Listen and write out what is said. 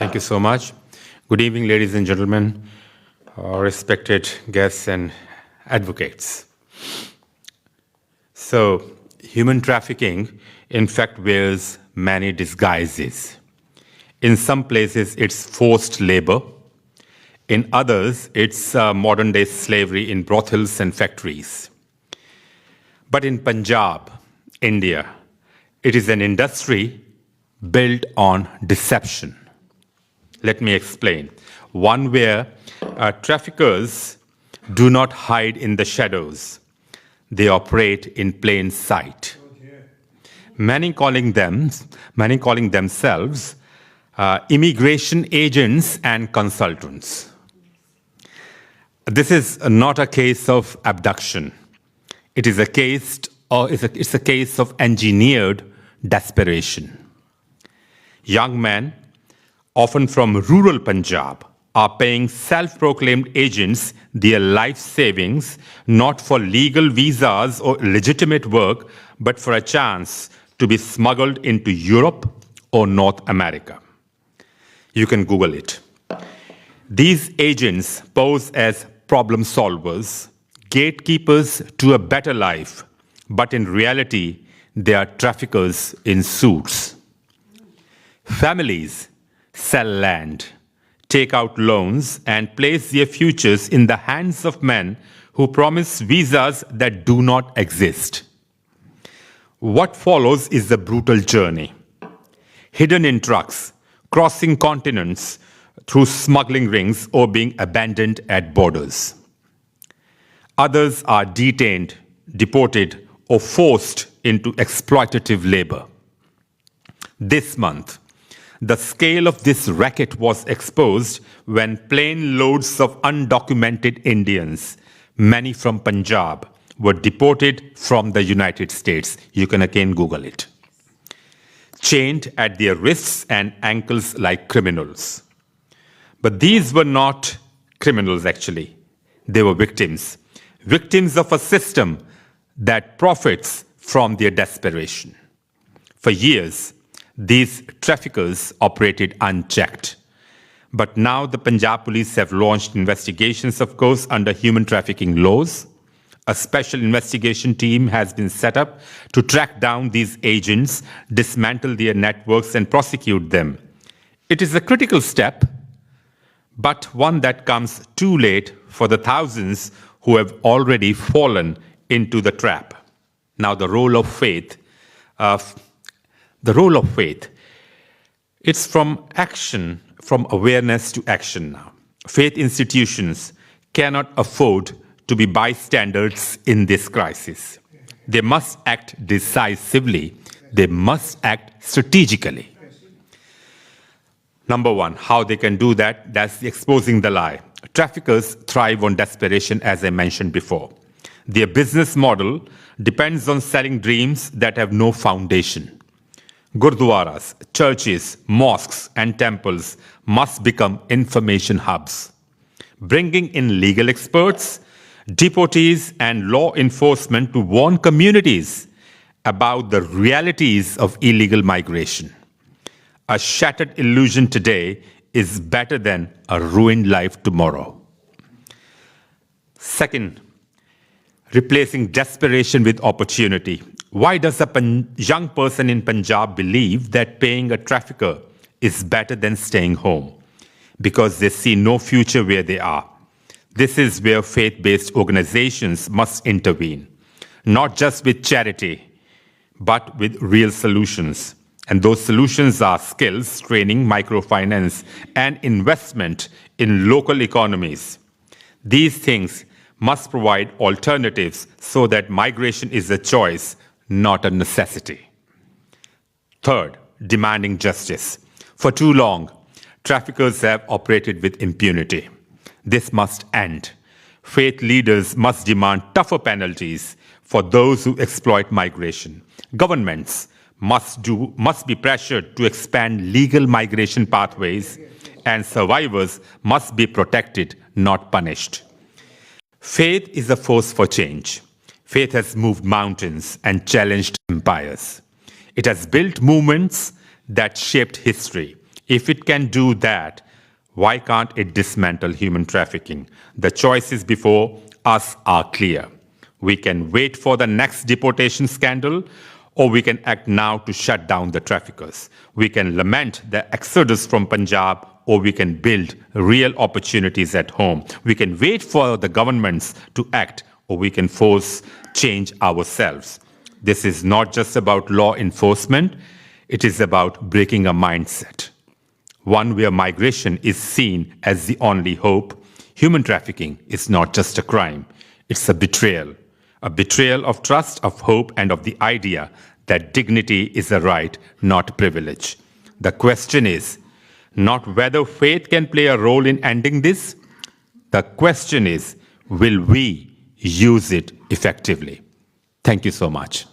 Thank you so much. Good evening, ladies and gentlemen, respected guests and advocates. So, human trafficking, in fact, wears many disguises. In some places, it's forced labor. In others, it's modern-day slavery in brothels and factories. But in Punjab, India, it is an industry built on deception. Let me explain. One where traffickers do not hide in the shadows. They operate in plain sight. Many calling themselves immigration agents and consultants. This is not a case of abduction. It is a case of engineered desperation. Young men, often from rural Punjab, are paying self-proclaimed agents their life savings, not for legal visas or legitimate work, but for a chance to be smuggled into Europe or North America. You can Google it. These agents pose as problem solvers, gatekeepers to a better life, but in reality, they are traffickers in suits. Families sell land, take out loans, and place their futures in the hands of men who promise visas that do not exist. What follows is the brutal journey. Hidden in trucks, crossing continents through smuggling rings, or being abandoned at borders. Others are detained, deported, or forced into exploitative labor. This month, the scale of this racket was exposed when plane loads of undocumented Indians, many from Punjab, were deported from the United States. You can again Google it. Chained at their wrists and ankles like criminals. But these were not criminals, actually. They were victims. Victims of a system that profits from their desperation. For years, these traffickers operated unchecked. But now the Punjab police have launched investigations, of course, under human trafficking laws. A special investigation team has been set up to track down these agents, dismantle their networks, and prosecute them. It is a critical step, but one that comes too late for the thousands who have already fallen into the trap. Now, the role of faith. It's from action, from awareness to action now. Faith institutions cannot afford to be bystanders in this crisis. They must act decisively. They must act strategically. Number one, how they can do that, that's exposing the lie. Traffickers thrive on desperation, as I mentioned before. Their business model depends on selling dreams that have no foundation. Gurdwaras, churches, mosques, and temples must become information hubs. Bringing in legal experts, deportees, and law enforcement to warn communities about the realities of illegal migration. A shattered illusion today is better than a ruined life tomorrow. Second, replacing desperation with opportunity. Why does a young person in Punjab believe that paying a trafficker is better than staying home? Because they see no future where they are. This is where faith-based organizations must intervene, not just with charity, but with real solutions. And those solutions are skills, training, microfinance, and investment in local economies. These things must provide alternatives so that migration is a choice, not a necessity. Third, demanding justice. For too long, traffickers have operated with impunity. This must end. Faith leaders must demand tougher penalties for those who exploit migration. Governments must be pressured to expand legal migration pathways, and survivors must be protected, not punished. Faith is a force for change. Faith has moved mountains and challenged empires. It has built movements that shaped history, If it can do that, why can't it dismantle human trafficking? The choices before us are clear. We can wait for the next deportation scandal, or we can act now to shut down the traffickers. We can lament the exodus from Punjab, or we can build real opportunities at home. We can wait for the governments to act, or we can force change ourselves. This is not just about law enforcement, it is about breaking a mindset. One where migration is seen as the only hope. Human trafficking is not just a crime, it's a betrayal of trust, of hope, and of the idea that dignity is a right, not privilege. The question is not whether faith can play a role in ending this. The question is, will we use it effectively? Thank you so much.